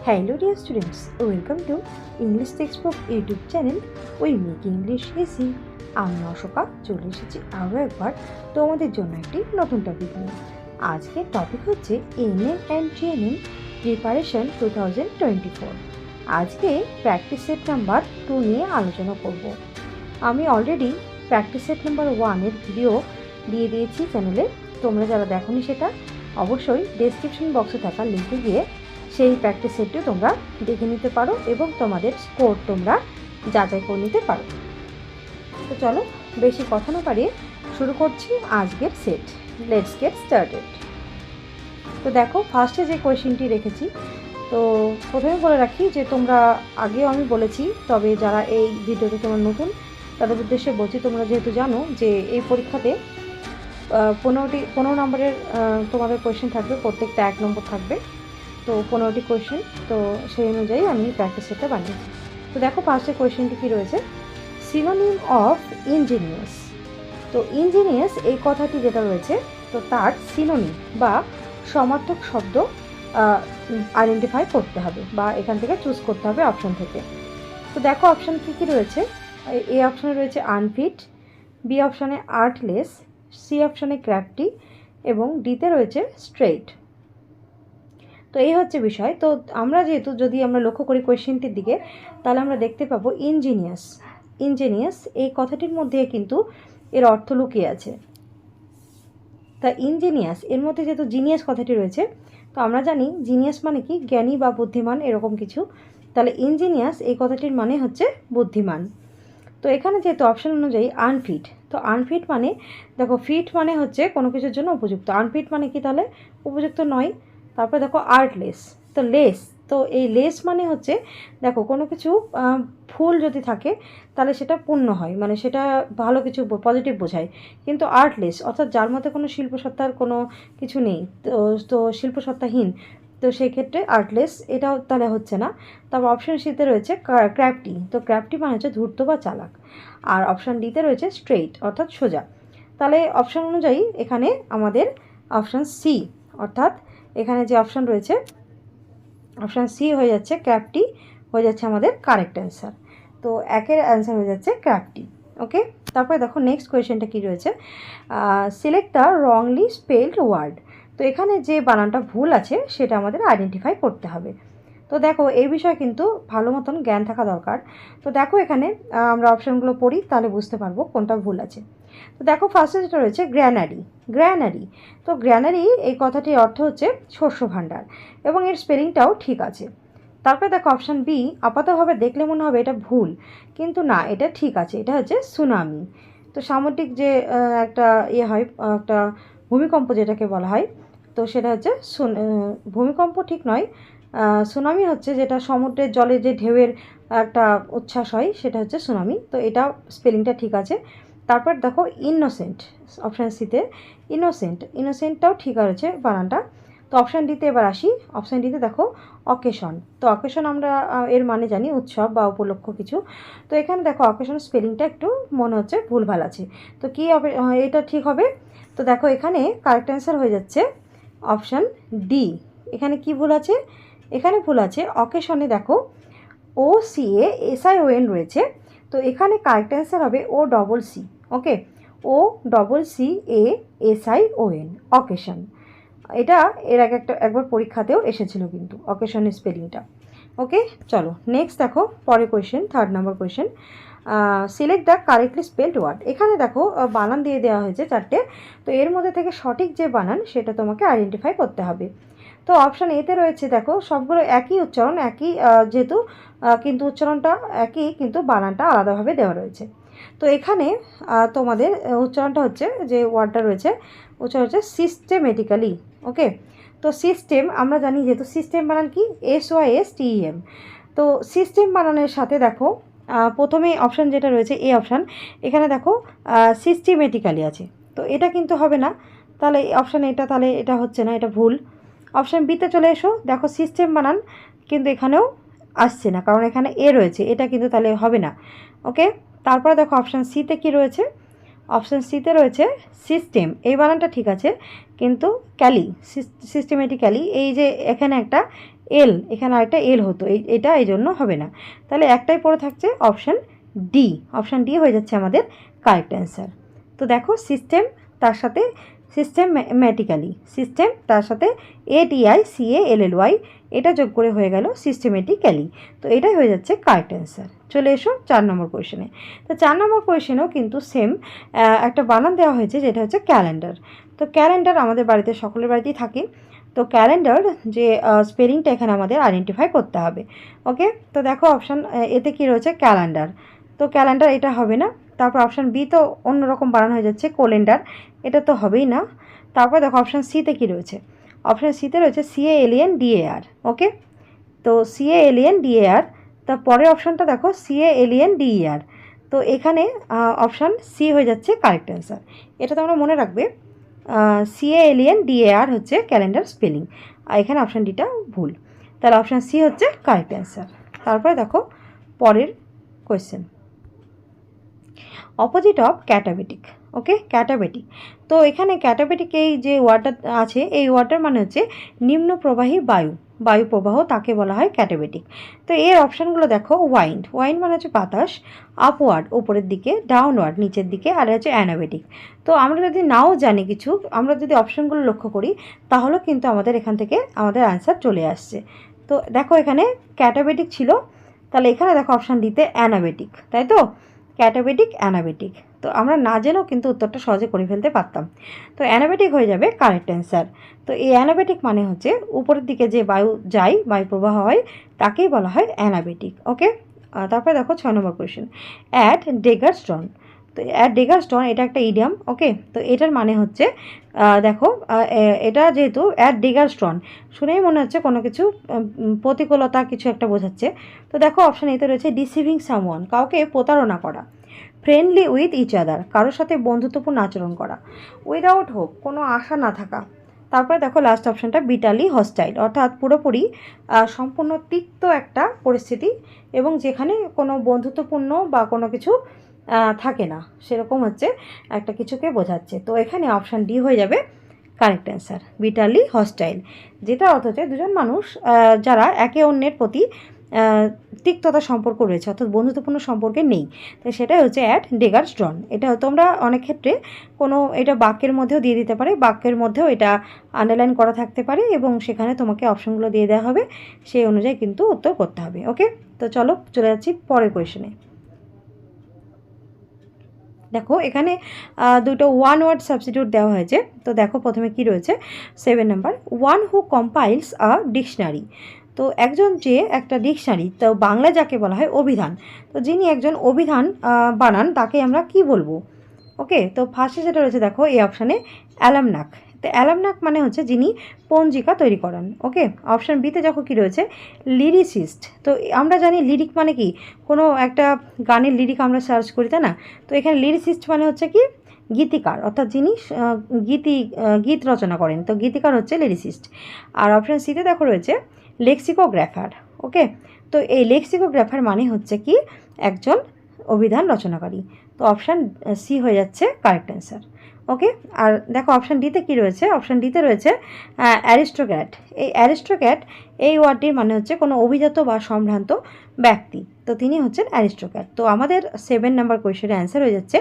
Hello dear students, welcome to English Textbook YouTube channel We Make English Easy. আমি অশোকা চলে এসেছি আরও একবার তোমাদের জন্য একটি নতুন টপিক নিয়ে। আজকের টপিক হচ্ছে এএনএম অ্যান্ড জিএনএম প্রিপারেশন 2024। আজকে প্র্যাকটিস সেট নাম্বার 2 নিয়ে আলোচনা করব। আমি অলরেডি প্র্যাকটিস সেট নাম্বার 1 এর ভিডিও দিয়ে দিয়েছি চ্যানেলে। তোমরা যারা দেখোনি সেটা অবশ্যই ডেসক্রিপশন বক্সে থাকা লিঙ্কে গিয়ে সেই প্র্যাকটিস সেটটি তোমরা দেখে নিতে পারো এবং তোমাদের স্কোর তোমরা যাচাই করে নিতে পারো। তো চলো বেশি কথা না পারিয়ে শুরু করছি আজকের সেট। Let's get started. তো দেখো ফার্স্টে যে কোয়েশ্চেনটি রেখেছি, তো প্রথমে বলে রাখি যে তোমরা আগেও আমি বলেছি, তবে যারা এই ভিডিওতে তোমরা নতুন তাদের উদ্দেশ্যে বলছি, তোমরা যেহেতু জানো যে এই পরীক্ষাতে 15 নম্বরের তোমাদের কোয়েশ্চেন থাকবে, প্রত্যেকটা 1 নম্বর থাকবে, তো 15টি কোয়েশ্চেন। তো সেই অনুযায়ী আমি প্র্যাকটিস সেটটা বানিয়েছি। তো দেখো ফার্স্টে কোয়েশ্চেনটি কী রয়েছে, সিনোনিম অফ ইঞ্জিনিয়াস। তো ইঞ্জিনিয়াস এই কথাটি যেটা রয়েছে, তো তার সিনোনিম বা সমার্থক শব্দ আইডেন্টিফাই করতে হবে বা এখান থেকে চুজ করতে হবে অপশন থেকে। তো দেখো অপশান কী রয়েছে, এ অপশানে রয়েছে আনফিট, বি অপশানে আর্টলেস, সি অপশানে ক্র্যাফটি এবং ডিতে রয়েছে স্ট্রেইট। তো এই হচ্ছে বিষয়। তো আমরা যেহেতু যদি আমরা লক্ষ্য করি কোয়েশ্চেনটির দিকে, তাহলে আমরা দেখতে পাবো ইঞ্জিনিয়াস। ইঞ্জিনিয়াস এই কথাটির মধ্যে কিন্তু এর অর্থ লুকিয়ে আছে। তা ইঞ্জিনিয়াস এর মধ্যে যেহেতু জিনিয়াস কথাটি রয়েছে, তো আমরা জানি জিনিয়াস মানে কি, জ্ঞানী বা বুদ্ধিমান এরকম কিছু। তাহলে ইঞ্জিনিয়াস এই কথাটির মানে হচ্ছে বুদ্ধিমান। তো এখানে যেহেতু অপশান অনুযায়ী আনফিট, তো আনফিট মানে দেখো ফিট মানে হচ্ছে কোনো কিছুর জন্য উপযুক্ত, আনফিট মানে কি তাহলে উপযুক্ত নয়। তারপরে দেখো আর্টলেস, তো লেস, তো এই লেস মানে হচ্ছে দেখো কোনো কিছু ফুল যদি থাকে তাহলে সেটা পূর্ণ হয়, মানে সেটা ভালো কিছু পজিটিভ বোঝায়। কিন্তু আর্টলেস অর্থাৎ যার মধ্যে কোনো শিল্পসত্তার কোনো কিছু নেই, তো শিল্পসত্তাহীন, তো সেই ক্ষেত্রে আর্টলেস এটাও তাহলে হচ্ছে না। তারপর অপশান সিতে রয়েছে ক্র্যাফটি, তো ক্র্যাফটি মানে হচ্ছে ধূর্ত বা চালাক। আর অপশান ডিতে রয়েছে স্ট্রেইট অর্থাৎ সোজা। তাহলে অপশান অনুযায়ী এখানে আমাদের অপশান সি, অর্থাৎ এখানে যে অপশান রয়েছে অপশান সি হয়ে যাচ্ছে, ক্র্যাফটি হয়ে যাচ্ছে আমাদের কারেক্ট অ্যান্সার। তো একের অ্যান্সার হয়ে যাচ্ছে ক্র্যাফটি। ওকে, তারপরে দেখো নেক্সট কোয়েশ্চেনটা কী রয়েছে, select the wrongly spelled word. তো এখানে যে বানানটা ভুল আছে সেটা আমাদের আইডেন্টিফাই করতে হবে। তো দেখো এই বিষয়ে কিন্তু ভালো মতন জ্ঞান থাকা দরকার। তো দেখো এখানে আমরা অপশানগুলো পড়ি, তাহলে বুঝতে পারবো কোনটা ভুল আছে। তো দেখো ফার্স্টে যেটা রয়েছে গ্র্যানারি, গ্র্যানারি, তো গ্র্যানারি এই কথাটির অর্থ হচ্ছে শস্য ভাণ্ডার এবং এর স্পেলিংটাও ঠিক আছে। তারপরে দেখো অপশান বি, আপাতভাবে দেখলে মনে হবে এটা ভুল, কিন্তু না এটা ঠিক আছে, এটা হচ্ছে সুনামি। তো সামুদ্রিক যে একটা হয়, একটা ভূমিকম্প যেটাকে বলা হয়, তো সেটা হচ্ছে ভূমিকম্প ঠিক নয়, সুনামি হচ্ছে যেটা সমুদ্রের জলে যে ঢেউয়ের একটা উচ্ছ্বাস হয় সেটা হচ্ছে সুনামি। তো এটা স্পেলিংটা ঠিক আছে। তারপর দেখো ইনোসেন্ট, অপশান সিতে ইনোসেন্ট, ইনোসেন্টটাও ঠিক আছে বানানটা। তো অপশান ডিতে এবার আসি, অপশান ডিতে দেখো অকেশন, তো অকেশন আমরা এর মানে জানি উৎসব বা উপলক্ষ কিছু। তো এখানে দেখো অকেশন স্পেলিংটা একটু মনে হচ্ছে ভুলভাল আছে। তো কী হবে, এটা ঠিক হবে। তো দেখো এখানে কারেক্ট অ্যান্সার হয়ে যাচ্ছে অপশান ডি। এখানে কি ভুল আছে, এখানে ভুল আছে অকেশনে দেখো OCASION রয়েছে, তো এখানে কারেক্ট অ্যান্সার হবে OCC। ওকে, OCCASION অকেশন। এটা এর আগে একবার পরীক্ষাতেও এসেছিল কিন্তু অকেশনের স্পেলিংটা। ওকে, চলো নেক্সট দেখো পরের question, 3rd number question, select the correctly spelled word. এখানে দেখো বানান দিয়ে দেওয়া হয়েছে 4টে, তো এর মধ্যে থেকে সঠিক যে বানান সেটা তোমাকে আইডেন্টিফাই করতে হবে। তো অপশান এতে রয়েছে দেখো সবগুলো একই উচ্চারণ, একই যেহেতু কিন্তু উচ্চারণটা একই কিন্তু বানানটা আলাদাভাবে দেওয়া রয়েছে। তো এখানে তোমাদের উচ্চারণটা হচ্ছে যে ওয়ার্ডটা রয়েছে, উচ্চারণ হচ্ছে সিস্টেমেটিক্যালি। ওকে, তো সিস্টেম আমরা জানি যেহেতু সিস্টেম বানান কি SYSTEM। তো সিস্টেম বানানের সাথে দেখো প্রথমে অপশান যেটা রয়েছে এ অপশান, এখানে দেখো সিস্টেমেটিক্যালি আছে, তো এটা কিন্তু হবে না। তাহলে অপশান এটা, তাহলে এটা হচ্ছে না, এটা ভুল। অপশান বিতে চলে এসো, দেখো সিস্টেম বানান কিন্তু এখানেও আসছে না, কারণ এখানে এ রয়েছে, এটা কিন্তু তাহলে হবে না। ওকে, তারপরে দেখো অপশান সিতে কী রয়েছে, অপশান সিতে রয়েছে সিস্টেম, এই বানানটা ঠিক আছে কিন্তু ক্যালি, সিস্টেমেটিক্যালি, এই যে এখানে একটা এল, এখানে আরেকটা এল হতো, এটা এই জন্য হবে না। তাহলে একটাই পড়ে থাকছে অপশান ডি। অপশান ডি হয়ে যাচ্ছে আমাদের কারেক্ট অ্যান্সার। তো দেখো সিস্টেম তার সাথে সিস্টেমেটিক্যালি, সিস্টেম তার সাথে ATICALLY এটা যোগ করে হয়ে গেল সিস্টেমেটিক্যালি। তো এটাই হয়ে যাচ্ছে কারেক্ট অ্যান্সার। চলে এসো 4 নম্বর কোয়েশনে। তো 4 নম্বর কোয়েশনেও কিন্তু সেম একটা বানান দেওয়া হয়েছে, যেটা হচ্ছে ক্যালেন্ডার। তো ক্যালেন্ডার আমাদের বাড়িতে সকলের বাড়িতেই থাকে। তো ক্যালেন্ডার যে স্পেলিংটা এখানে আমাদের আইডেন্টিফাই করতে হবে। ওকে, তো দেখো অপশান এতে কি রয়েছে ক্যালেন্ডার, তো ক্যালেন্ডার এটা হবে না। তারপর অপশান বি তো অন্যরকম বানানো হয়ে যাচ্ছে কোলেন্ডার, এটা তো হবেই না। তারপর দেখো অপশান সিতে কী রয়েছে, অপশান সিতে রয়েছে CALENDAR। ওকে, তো CALENDAR, তার পরের অপশানটা দেখো CALENDER। তো এখানে অপশান সি হয়ে যাচ্ছে কারেক্ট অ্যান্সার। এটা তোমরা মনে রাখবে, CALENDAR হচ্ছে ক্যালেন্ডার স্পেলিং, আর এখানে অপশান ডিটা ভুল। তাহলে অপশান সি হচ্ছে কারেক্ট অ্যান্সার। তারপরে দেখো পরের question, opposite of katabatic. Okay, katabatic. তো এখানে ক্যাটাবেটিক এই যে ওয়ার্ডটা আছে, এই ওয়ার্ডটার মানে হচ্ছে নিম্ন প্রবাহী বায়ু, বায়ু প্রবাহ, তাকে বলা হয় ক্যাটাবেটিক। তো এর অপশানগুলো দেখো, ওয়াইন্ড, ওয়াইন্ড মানে হচ্ছে বাতাস, আপওয়ার্ড উপরের দিকে, ডাউনওয়ার্ড নিচের দিকে, আর হচ্ছে অ্যানাবেটিক। তো আমরা যদি নাও জানি কিছু, আমরা যদি অপশানগুলো লক্ষ্য করি, তাহলে কিন্তু আমাদের এখান থেকে আমাদের অ্যান্সার চলে আসছে। তো দেখো এখানে ক্যাটাবেটিক ছিল, তাহলে এখানে দেখো অপশান ডিতে অ্যানাবেটিক, তাই তো, ক্যাটাবেটিক অ্যানাবেটিক। তো আমরা না জেনেও কিন্তু উত্তরটা সহজে করে ফেলতে পারতাম। তো অ্যানাবেটিক হয়ে যাবে কারেক্ট অ্যান্সার। তো এই অ্যানাবেটিক মানে হচ্ছে উপরের দিকে যে বায়ু যায়, বায়ু প্রবাহ হয়, তাকেই বলা হয় অ্যানাবেটিক। ওকে, তারপরে দেখো 6 নম্বর কোয়েশ্চেন, অ্যাট ডেগারস্টন। তো অ্যাট ডেগারস্টন এটা একটা ইডিয়াম। ওকে, তো এটার মানে হচ্ছে দেখো এটা যেহেতু অ্যাট ডেগারস্টন শুনেই মনে হচ্ছে কোনো কিছু প্রতিকূলতা কিছু একটা বোঝাচ্ছে। তো দেখো অপশান এতে রয়েছে ডিসিভিং সামওয়ান, কাউকে প্রতারণা করা, ফ্রেন্ডলি উইথ ইচ আদার, কারোর সাথে বন্ধুত্বপূর্ণ আচরণ করা, উইদাউট হোপ, কোনো আশা না থাকা। তারপরে দেখো লাস্ট অপশানটা বিটালি হস্টাইল, অর্থাৎ পুরোপুরি সম্পূর্ণ তিক্ত একটা পরিস্থিতি, এবং যেখানে কোনো বন্ধুত্বপূর্ণ বা কোনো কিছু থাকে না, সেরকম হচ্ছে একটা কিছুকে বোঝাচ্ছে। তো এখানে অপশান ডি হয়ে যাবে কারেক্ট অ্যান্সার, বিটালি হস্টাইল, যেটা অর্থ হচ্ছে দুজন মানুষ যারা একে অন্যের প্রতি তিক্ততা সম্পর্ক রয়েছে, অর্থাৎ বন্ধুত্বপূর্ণ সম্পর্কে নেই। তাই সেটাই হচ্ছে অ্যাট ডেগারস্টন। এটা তোমরা অনেক ক্ষেত্রে কোনো এটা বাক্যের মধ্যেও দিয়ে দিতে পারে, বাক্যের মধ্যেও এটা আন্ডারলাইন করা থাকতে পারে, এবং সেখানে তোমাকে অপশনগুলো দিয়ে দেওয়া হবে, সেই অনুযায়ী কিন্তু উত্তর করতে হবে। ওকে, তো চলো চলে যাচ্ছি পরের কোয়েশনে। দেখো এখানে দুটো ওয়ান ওয়ার্ড সাবস্টিটিউট দেওয়া হয়েছে। তো দেখো প্রথমে কি রয়েছে, 7 number, one who compiles a dictionary. তো একজন যে একটা ডিকশনারি, তো বাংলায় যাকে বলা হয় অভিধান, তো যিনি একজন অভিধান বানান, তাকে আমরা কি বলবো? ওকে, তো ফার্স্টে যেটা রয়েছে দেখো এই অপশানে অ্যালামনাক। তো অ্যালামনাক মানে হচ্ছে যিনি পঞ্জিকা তৈরি করান। ওকে, অপশান বিতে দেখো কি রয়েছে লিরিসিস্ট। তো আমরা জানি লিরিক মানে কি, কোনো একটা গানের লিরিক আমরা সার্চ করি, তাই না? তো এখানে লিরিসিস্ট মানে হচ্ছে কি গীতিকার, অর্থাৎ যিনি গীত রচনা করেন, তো গীতিকার হচ্ছে লিরিসিস্ট। আর অপশান সিতে দেখো রয়েছে লেক্সিকোগ্রাফার। ওকে, তো এই লেক্সিকোগ্রাফার মানে হচ্ছে কি একজন অভিধান রচনাকারী। তো অপশান সি হয়ে যাচ্ছে কারেক্ট অ্যান্সার। ওকে, আর দেখো অপশান ডিতে কী রয়েছে, অপশান ডিতে রয়েছে অ্যারিস্টোক্র্যাট। এই অ্যারিস্টোক্র্যাট এই ওয়ার্ডটির মানে হচ্ছে কোনো অভিজাত বা সম্ভ্রান্ত ব্যক্তি, তো তিনি হচ্ছেন অ্যারিস্টোক্র্যাট। তো আমাদের 7 নাম্বার কোয়েশ্চেনের অ্যান্সার হয়ে যাচ্ছে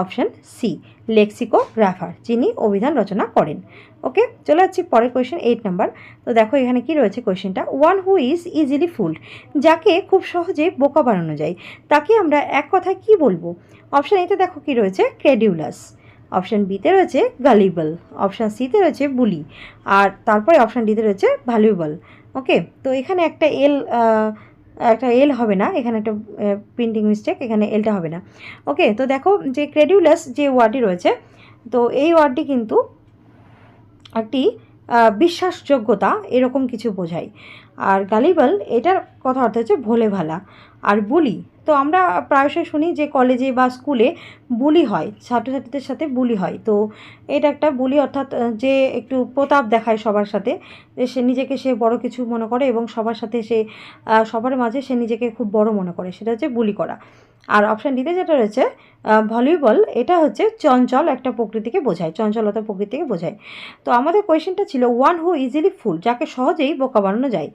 অপশান সি, লেক্সিকোগ্রাফার, যিনি অভিধান রচনা করেন। ওকে, চলে যাচ্ছি পরের কোয়েশ্চেন 8 নাম্বার। তো দেখো এখানে কি রয়েছে কোয়েশ্চেনটা, one who is easily fooled, যাকে খুব সহজে বোকা বানানো যায়, তাকে আমরা এক কথায় কি বলবো? অপশান এতে দেখো কি রয়েছে ক্রেডিউলাস, অপশান বিতে রয়েছে গালিবল, অপশান সিতে রয়েছে বুলি, আর তারপরে অপশান ডিতে রয়েছে ভ্যালুয়েবল। ওকে, তো এখানে একটা এল হবে না, এখানে একটা প্রিন্টিং মিস্টেক, এখানে এলটা হবে না। ওকে, তো দেখো যে ক্রেডিউলাস যে ওয়ার্ডটি রয়েছে, তো এই ওয়ার্ডটি কিন্তু একটি বিশ্বাসযোগ্যতা এরকম কিছু বোঝায়। আর গালিবল এটার কথা অর্থ হচ্ছে ভোলে ভালা। আর বুলি, তো আমরা প্রায়শই শুনি যে কলেজে বা স্কুলে বুলি হয়, ছাত্রছাত্রীদের সাথে বুলি হয়। তো এটা একটা বুলি, অর্থাৎ যে একটু প্রতাপ দেখায় সবার সাথে, যে সে নিজেকে সে বড় কিছু মনে করে, এবং সবার সাথে সে সবার মাঝে সে নিজেকে খুব বড় মনে করে, সেটা হচ্ছে বুলি করা। আর অপশান ডিতে যেটা রয়েছে ভলিউবল, এটা হচ্ছে চঞ্চল একটা প্রকৃতিকে বোঝায়, চঞ্চলতা প্রকৃতিকে বোঝায়। তো আমাদের কোয়েশ্চেনটা ছিল ওয়ান হু ইজিলি ফুল, যাকে সহজেই বোকা বানানো যায়।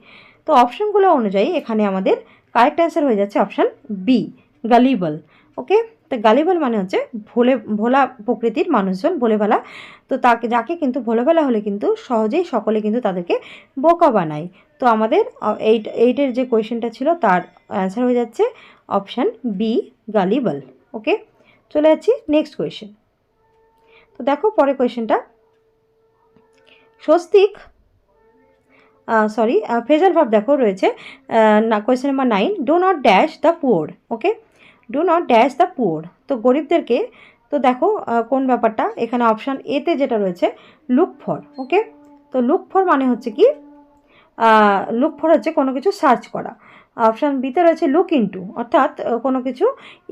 তো অপশানগুলো অনুযায়ী এখানে আমাদের কারেক্ট অ্যান্সার হয়ে যাচ্ছে অপশান বি, গালিবল। ওকে, তো গালিবল মানে হচ্ছে ভোলা প্রকৃতির মানুষজন, ভোলেভালা। তো তাকে যাকে কিন্তু ভোলেভালা হলে কিন্তু সহজেই সকলে কিন্তু তাদেরকে বোকা বানায়। তো আমাদের এইটের যে কোয়েশ্চেনটা ছিল তার অ্যান্সার হয়ে যাচ্ছে অপশান বি, গালিবল। ওকে, চলে যাচ্ছি নেক্সট কোয়েশ্চেন। তো দেখো পরের কোয়েশ্চেনটা, স্বস্তিক ফ্রেজাল ভার্ব দেখো রয়েছে question number 9, do not dash the poor. Okay, do not dash the poor, তো গরিবদেরকে, তো দেখো কোন ব্যাপারটা, এখানে অপশান এতে যেটা রয়েছে লুক ফর। ওকে, তো লুক ফর মানে হচ্ছে কি, লুক ফর হচ্ছে কোনো কিছু সার্চ করা। অপশান বিতে রয়েছে লুক ইনটু, অর্থাৎ কোনো কিছু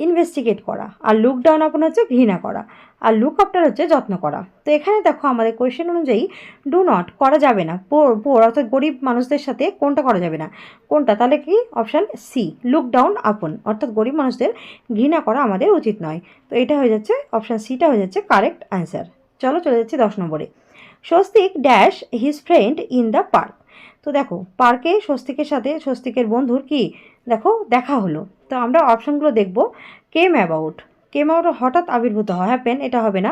ইনভেস্টিগেট করা। আর লুক ডাউন আপন হচ্ছে ঘৃণা করা। আর লুক আফটার হচ্ছে যত্ন করা। তো এখানে দেখো আমাদের কোয়েশ্চেন অনুযায়ী ডু নট করা যাবে না, পোর অর্থাৎ গরিব মানুষদের সাথে কোনটা করা যাবে না, কোনটা, তাহলে কি option C, look down upon, অর্থাৎ গরিব মানুষদের ঘৃণা করা আমাদের উচিত নয়। তো এটা হয়ে যাচ্ছে অপশান সিটা হয়ে যাচ্ছে কারেক্ট অ্যান্সার। চলে যাচ্ছি 10 নম্বরে, Swastik dash his friend in the park. তো দেখো পার্কে স্বস্তিকের সাথে স্বস্তিকের বন্ধুর কি দেখো দেখা হলো। তো আমরা অপশানগুলো দেখব, কেম অ্যাবাউট, হঠাৎ আবির্ভূত হয়, হ্যাপেন, এটা হবে না।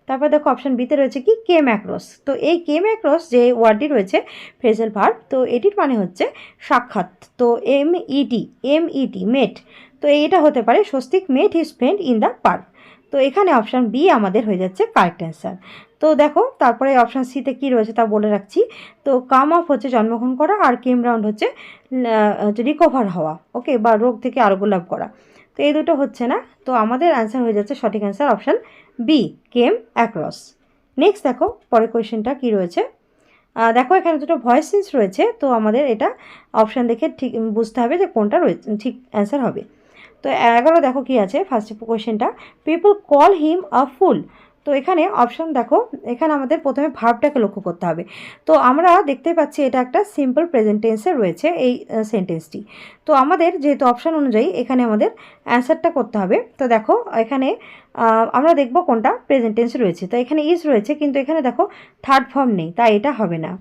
তারপর দেখো অপশান বিতে রয়েছে কি কেম অ্যাক্রস। তো এই কেম অ্যাক্রস যে ওয়ার্ডটি রয়েছে ফ্রেজাল ভার্ব, তো এটির মানে হচ্ছে সাক্ষাৎ। তো এমইটি মেট, তো এটা হতে পারে Swastik met his friend in the park. তো এখানে অপশান বি আমাদের হয়ে যাচ্ছে কারেক্ট অ্যান্সার। তো দেখো তারপরে অপশান সিতে কী রয়েছে তা বলে রাখছি। তো কাম অফ হচ্ছে জন্মগ্রহণ করা, আর কেম রাউন্ড হচ্ছে রিকভার হওয়া। ওকে, বা রোগ থেকে আরোগ্য লাভ করা। তো এই দুটো হচ্ছে না, তো আমাদের অ্যান্সার হয়ে যাচ্ছে সঠিক answer option B, came across. Next দেখো পরের কোয়েশ্চেনটা কী রয়েছে। দেখো এখানে দুটো ভয়েস চেঞ্জ রয়েছে, তো আমাদের এটা অপশান দেখে ঠিক বুঝতে হবে যে কোনটা রয়েছে ঠিক অ্যান্সার হবে। তো 11 দেখো কি আছে ফার্স্ট কোয়েশ্চেনটা, পিপল কল হিম আ ফুল। তো এখানে অপশান দেখো, এখানে আমাদের প্রথমে ভার্বটাকে লক্ষ্য করতে হবে। তো আমরা দেখতে পাচ্ছি এটা একটা সিম্পল প্রেজেন্ট টেন্সে রয়েছে এই সেন্টেন্সটি। তো আমাদের যেহেতু অপশান অনুযায়ী এখানে আমাদের অ্যান্সারটা করতে হবে। তো দেখো এখানে আমরা দেখব কোনটা প্রেজেন্ট টেন্সে রয়েছে। তো এখানে ইজ রয়েছে, কিন্তু এখানে দেখো থার্ড ফর্ম নেই, তাই এটা হবে না।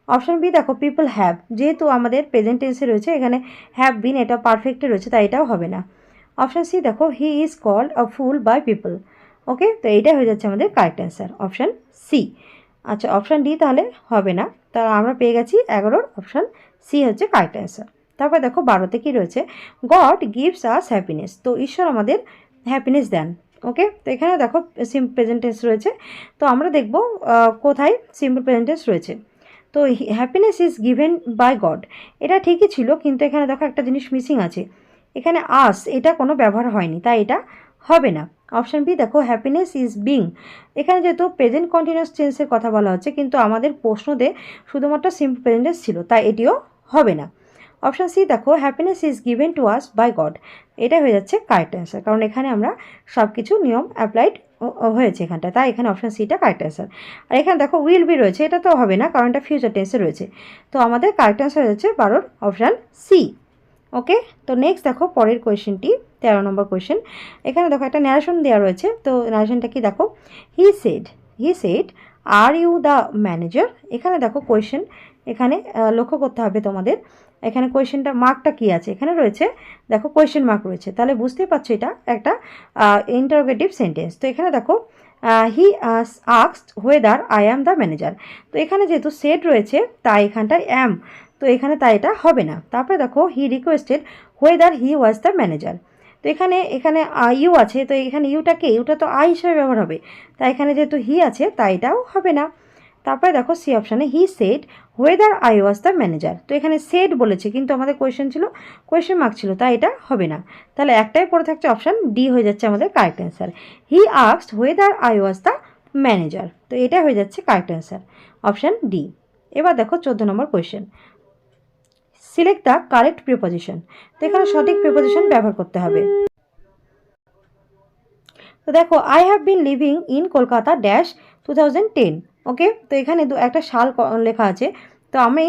অপশান বি দেখো পিপল হ্যাভ, যেহেতু আমাদের প্রেজেন্ট টেন্সে রয়েছে, এখানে হ্যাভ বিন এটা পারফেক্টে রয়েছে, তাই এটাও হবে না। অপশান সি দেখো he is called a fool by people. Okay, তো এইটাই হয়ে যাচ্ছে আমাদের কারেক্ট অ্যান্সার অপশান সি। আচ্ছা, অপশান ডি তাহলে হবে না, তা আমরা পেয়ে গেছি 11 অপশান সি হচ্ছে কারেক্ট অ্যান্সার। তারপর দেখো 12তে কী রয়েছে, গড গিভস আস হ্যাপিনেস। তো ঈশ্বর আমাদের হ্যাপিনেস দেন। ওকে, তো এখানে দেখো সিম্পল প্রেজেন্ট টেন্স রয়েছে, তো আমরা দেখব কোথায় সিম্পল প্রেজেন্ট টেন্স রয়েছে। তো happiness is given by God, এটা ঠিকই ছিল, কিন্তু এখানে দেখো একটা জিনিস মিসিং আছে, এখানে আস এটা কোনো ব্যবহার হয়নি, তাই এটা হবে না। অপশান বি দেখো হ্যাপিনেস ইজ বিং, এখানে যেহেতু প্রেজেন্ট কন্টিনিউয়াস টেন্সের কথা বলা হচ্ছে, কিন্তু আমাদের প্রশ্নতে শুধুমাত্র সিম্পল প্রেজেন্ট টেন্স ছিল, তাই এটিও হবে না। অপশান সি দেখো happiness is given to us by God, এটা হয়ে যাচ্ছে কারেক্ট অ্যান্সার, কারণ এখানে আমরা সব কিছু নিয়ম অ্যাপ্লাইড হয়েছে এখানটা, তাই এখানে অপশান সিটা কারেক্ট অ্যান্সার। আর এখানে দেখো উইল বি রয়েছে, এটা তো হবে না, কারণ এটা ফিউচার টেন্সে রয়েছে। তো আমাদের কারেক্ট অ্যান্সার হয়ে যাচ্ছে 12 অপশান সি। ওকে, তো নেক্সট দেখো পরের কোয়েশ্চেনটি 13 নম্বর কোয়েশ্চেন। এখানে দেখো একটা ন্যারেশন দেওয়া রয়েছে, তো ন্যারেশনটা কি দেখো, he said are you the manager. এখানে দেখো কোয়েশ্চেন, এখানে লক্ষ্য করতে হবে তোমাদের, এখানে কোয়েশ্চেনটা মার্কটা কী আছে, এখানে রয়েছে দেখো কোয়েশ্চেন মার্ক রয়েছে, তাহলে বুঝতেই পারছো এটা একটা ইন্টারোগেটিভ সেন্টেন্স। তো এখানে দেখো he asked whether I am the manager. তো এখানে যেহেতু সেড রয়েছে, তাই এখানটায় অ্যাম, তো এখানে তাই এটা হবে না। তারপরে দেখো he requested whether he was the manager. তো এখানে ইউ আছে, তো এখানে ইউটা তো আই হিসেবে ব্যবহার হবে, তাই এখানে যেহেতু হি আছে তাই এটাও হবে না। তারপরে দেখো সি অপশানে he said whether I was the manager. তো এখানে সেড বলেছে, কিন্তু আমাদের কোয়েশ্চেন মার্ক ছিল, তাই এটা হবে না। তাহলে একটাই পড়ে থাকছে অপশান ডি হয়ে যাচ্ছে আমাদের correct answer, he asked whether I was the manager. তো এটা হয়ে যাচ্ছে কারেক্ট অ্যান্সার অপশান ডি। এবার দেখো 14 নম্বর question, select the correct preposition. তো এখানে সঠিক প্রিপোজিশন ব্যবহার করতে হবে। তো দেখো I have been living in Kolkata dash 2010। Okay, তো এখানে একটা সাল লেখা আছে, তো আমি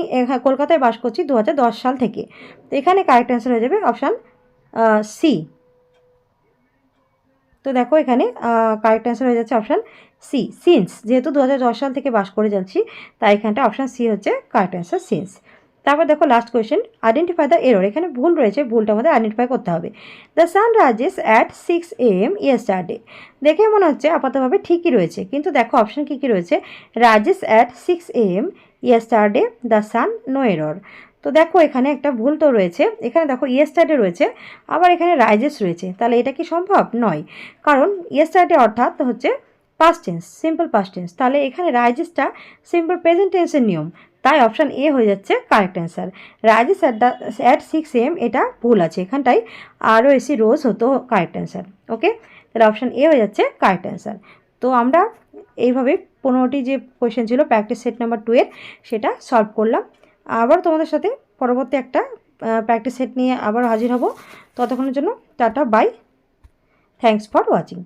কলকাতায় বাস করছি 2010 সাল থেকে। তো এখানে কারেক্ট অ্যান্সার হয়ে যাবে অপশান সি। তো দেখো এখানে কারেক্ট অ্যান্সার হয়ে যাচ্ছে অপশান সি, সিন্স, যেহেতু 2010 সাল থেকে বাস করে যাচ্ছি, তাই এখানটা অপশান সি হচ্ছে কারেক্ট অ্যান্সার, সিন্স। তারপর দেখো last question, identify the error. এখানে ভুল রয়েছে, ভুলটা আমাদের আইডেন্টিফাই করতে হবে। The sun rises at 6 AM yesterday. দেখে মনে হচ্ছে আপাতভাবে ঠিকই রয়েছে, কিন্তু দেখো অপশান কী কী রয়েছে। Rises at 6 AM yesterday, the sun, no error. তো দেখো এখানে একটা ভুল তো রয়েছে, এখানে দেখো ইয়েস্টারডে রয়েছে, আবার এখানে রাইজেস রয়েছে, তাহলে এটা কি সম্ভব? নয়, কারণ ইয়েস্টারডে অর্থাৎ হচ্ছে past tense, simple past tense, তাহলে এখানে রাইজেসটা সিম্পল প্রেজেন্ট টেন্সের নিয়ম, তাই অপশান এ হয়ে যাচ্ছে correct answer. Rises at 6 AM এটা ভুল আছে, এখানটায় আরও এসি রোজ হতো কারেক্ট অ্যান্সার। ওকে, তাহলে অপশান এ হয়ে যাচ্ছে কারেক্ট অ্যান্সার। তো আমরা এইভাবে 15টি যে কোয়েশ্চেন ছিল প্র্যাকটিস সেট নাম্বার 2 এর, সেটা সলভ করলাম। আবার তোমাদের সাথে পরবর্তী একটা প্র্যাকটিস সেট নিয়ে আবার হাজির হব। ততক্ষণের জন্য tata, bye, thanks for watching.